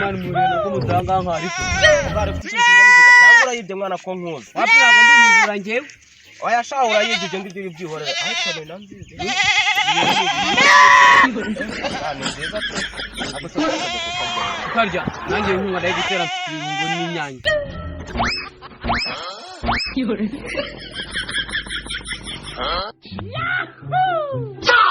Mani mureno ko mutanga nkari ko. Ngare kutishinga cyangwa urayibye mwana ko nkuzi. Wapi ntabwo ndi umujura njyewe. Oya sha urayibye ibyo ngibyo byihorera. Ariko ne nanzize. Ni nziza pe. Ukarya nanjye nkuma ndayigitera ngo n'inyanya. Yahoo!